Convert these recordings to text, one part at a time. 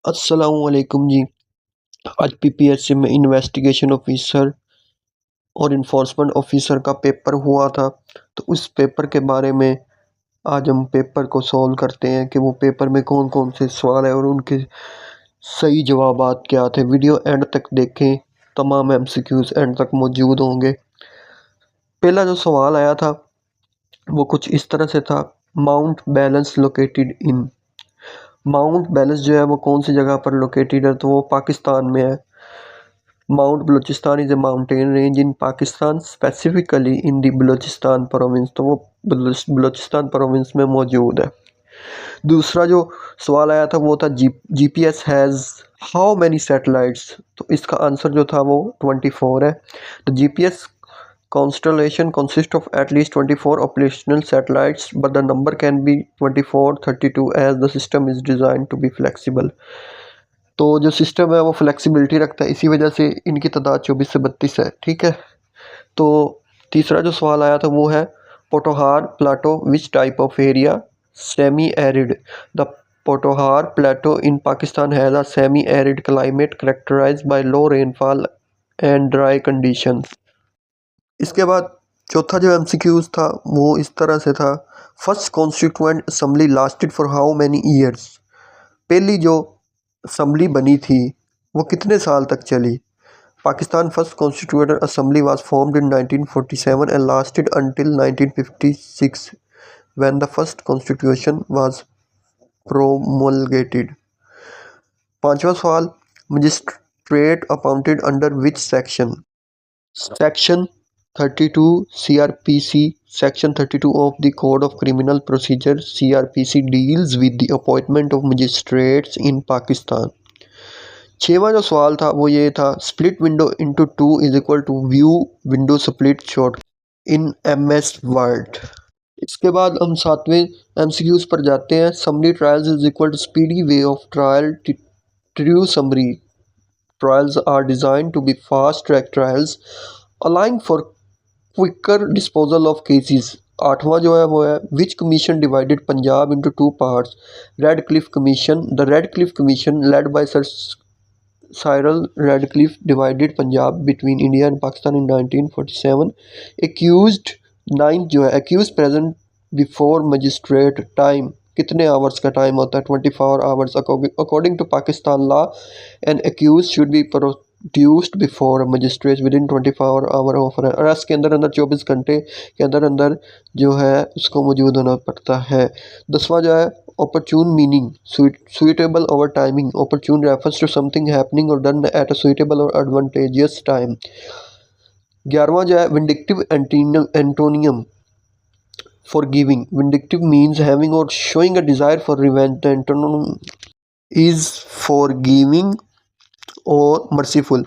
अस्सलामुअलैकुम जी। आज पीपीएससी में इन्वेस्टिगेशन ऑफिसर और इन्फोर्समेंट ऑफिसर का पेपर हुआ था। तो उस पेपर के बारे में आज हम पेपर को सॉल्व करते हैं कि वो पेपर में कौन कौन से सवाल है और उनके सही जवाबात क्या थे। वीडियो एंड तक देखें, तमाम एमसीक्यूज एंड तक मौजूद होंगे। पहला जो सवाल आया था वो कुछ इस तरह से था, mount balance located in. Mount balance जो है वो कौन सी जगह पर लोकेटेड है, तो वो पाकिस्तान में है। Mount Balochistan is a mountain range in Pakistan, specifically in the Balochistan province। तो वो बलोचिस्तान प्रोविंस में मौजूद है। दूसरा जो सवाल आया था वो था GPS has how many satellites. तो इसका आंसर जो था वो 24 है। तो GPS constellation consists of at least 24 operational satellites, but the number can be 24, 32 as the system is designed to be flexible। तो जो सिस्टम है वो फ्लेक्सिबिलिटी रखता है, इसी वजह से इनकी तादाद 24 से 32 है। ठीक है। तो तीसरा जो सवाल आया था वो है, Potohar plateau which type of area, semi arid. The Potohar plateau in Pakistan has a semi arid climate characterised by low rainfall and dry conditions. इसके बाद चौथा जो एमसीक्यूज था वो इस तरह से था, first constituent assembly lasted for how many years. पहली जो असम्बली बनी थी वो कितने साल तक चली। Pakistan first constituent assembly was formed in 1947 and lasted until 1956 when the first constitution was promulgated. पांचवा सवाल, magistrate appointed under which section. Section 32 CRPC। Section 32 of the Code of Criminal Procedure CRPC deals with the appointment of magistrates in Pakistan। छठवां जो सवाल था वो ये था, split window into 2 is equal to view window split short in MS word. इसके बाद हम सातवें MCQs पर जाते हैं। Summary trials is equal to speedy way of trial. True summary trials are designed to be fast track trials allowing for quicker disposal of cases। आठवां जो है वो है, which commission divided Punjab into 2 parts. Radcliffe commission. The Radcliffe commission led by sir Cyril Radcliffe divided Punjab between India and Pakistan in 1947। Accused. Ninth जो है, accuse present before magistrate time. कितने hours का time होता है, 24 hours. According to Pakistan law an accuse should be produced before magistrate within 24 hour of arrest. के अंदर अंदर 24 घंटे के अंदर अंदर जो है उसको मौजूद होना पड़ता है। 10वां जो है, opportune meaning, suitable over timing। Opportune refers to something happening or done at a suitable or advantageous time। 11वां जो है, vindictive antonium, forgiving। Vindictive means having or showing a desire for revenge। The antonym is forgiving or merciful।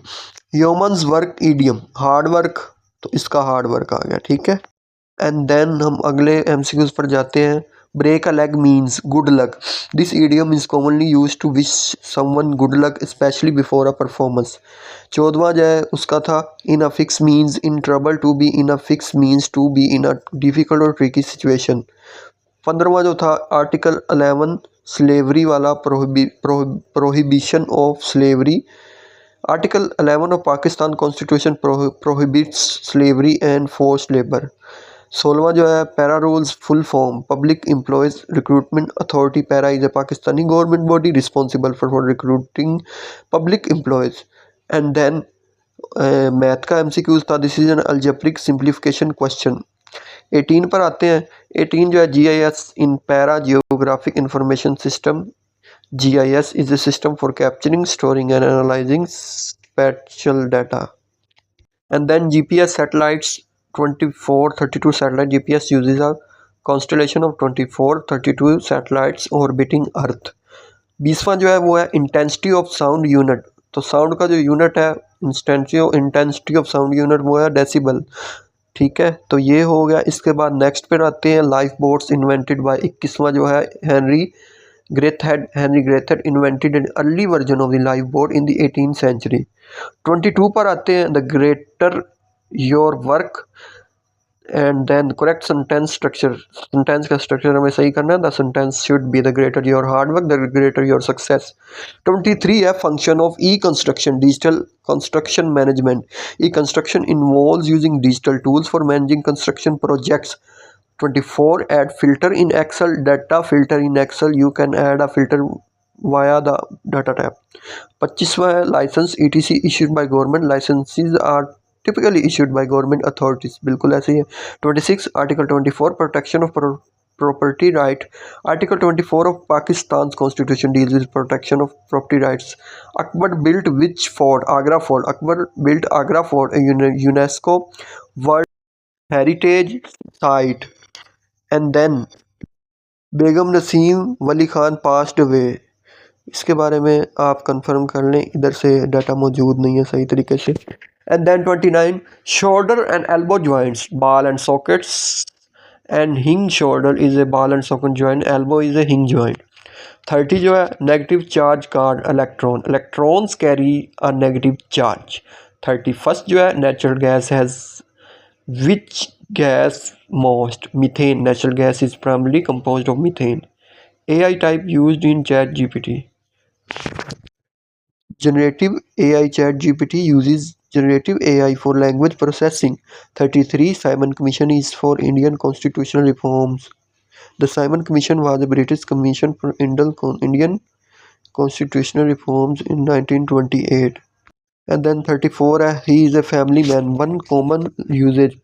Yeoman's work idiom, hard work। तो इसका hard work आ गया। ठीक है। And then हम अगले MCQs पर जाते हैं। Break a leg means good luck. This idiom is commonly use to wish someone good luck specially before a performance. 14वां जो है उसका था, in a fix means in trouble. To be in a fix means to be in a difficult और tricky situation. 15वां जो था, article 11 slavery वाला, prohibition of slavery. Article 11 of Pakistan constitution prohibits slavery and forced labour. 16वां जो है, PERA rules full form, public employees recruitment authority. PERA is a Pakistani government body responsible for recruiting public employees. And then math का MCQs था, this is an algebraic simplification question. 18 पर आते हैं। 18 जो है, GIS in PERA geographic information system. GIS is a system for capturing, storing and analyzing spatial data। And then GPS satellites, 24, 32 satellite। GPS uses a constellation of 24, 32 satellites orbiting Earth। 20वां जो है वो है, intensity of sound unit. तो sound का जो unit है, intensity of sound unit वो है डेसिबल। ठीक है। तो ये हो गया। इसके बाद नेक्स्ट पे आते हैं, लाइफ बोट्स इन्वेंटेड बाय। 21वां जो है, Henry Greathead invented an early version of the life boat in the 18th century. 22 पर आते हैं, the greater your work and then correct sentence structure, sentence का स्ट्रक्चर हमें सही करना है। The sentence should be the greater your hard work the greater your success. 23 है function of E construction digital construction management. E construction involves using digital tools for managing construction projects. 24 add filter in Excel data filter in Excel you can add a filter via the data tab। 25वां है licence ETC issued by government licenses are typically issued by government authorities, बिल्कुल ऐसे ही है। 26 article 24 protection of property right। Article 24 of Pakistan's constitution deals with protection of property rights। Akbar built which fort? Agra fort। Akbar built Agra fort, a UNESCO World Heritage Site। And then Begum Nasim Wali Khan passed away. इसके बारे में आप confirm कर लें, इधर से data मौजूद नहीं है सही तरीके से। And then 29 shoulder and elbow joints ball and sockets and hinge shoulder is a ball and socket joint, elbow is a hinge joint. 30 जो है negative charge card electron, electrons carry a negative charge. 31 जो है natural gas has which gas most? Methane। Natural gas is primarily composed of methane। AI type used in ChatGPT। Generative AI ChatGPT uses generative AI for language processing। 33 Simon Commission is for Indian constitutional reforms। The Simon Commission was a British commission for Indian constitutional reforms in 1928। And then 34 he is a family man, one common usage।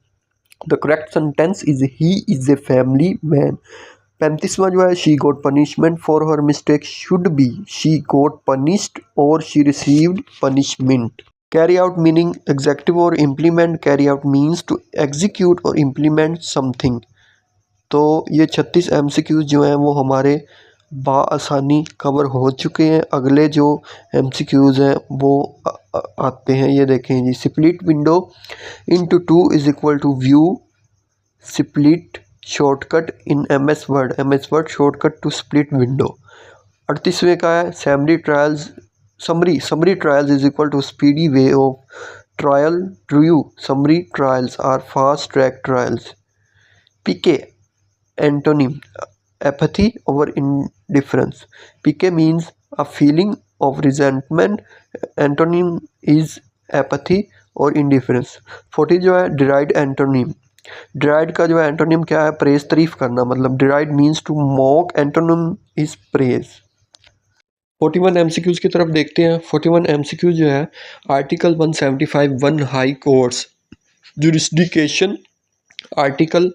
The correct sentence is he is a family man। 35वां जो है she got punishment for her mistake should be she got punished or she received punishment। Carry out meaning executive or implement। Carry out means to execute or implement something। तो ये 36 MCQs जो हैं वो हमारे बआसानी cover हो चुके हैं। अगले जो MCQs हैं वो आते हैं, ये देखें जी। Split window into 2 is equal to view split shortcut in MS word shortcut to split window. 38वें का है summary trials is equal to speedy way of trial true summary trials are fast track trials. PK antonym apathy over indifference। PK means a feeling of resentment, antonym is apathy और indifference। 40 जो है derived antonym। derived का जो है antonym क्या है? praise, तारीफ करना, मतलब derived means to mock, antonym is praise। 41 MCQs की तरफ देखते हैं। 41 MCQ जो है article 175 1 high courts jurisdiction. Article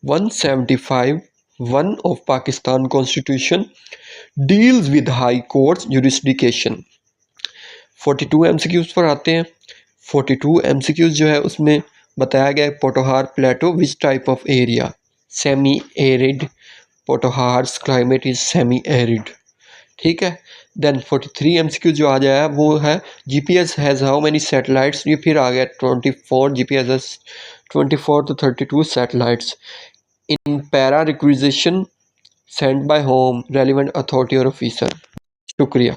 175 1 of Pakistan Constitution deals with High Court's jurisdiction। 42 MCQs पर आते हैं। 42 MCQs जो है उसमें बताया गया है Potohar plateau which type of area, semi arid. Potohar's climate is semi arid, ठीक है। देन 43 MCQ जो आ जाए वो है GPS has how many satellites. ये फिर आ गया 24 GPS has 24 to 32 satellites in para requisition sent by whom relevant authority or officer। शुक्रिया।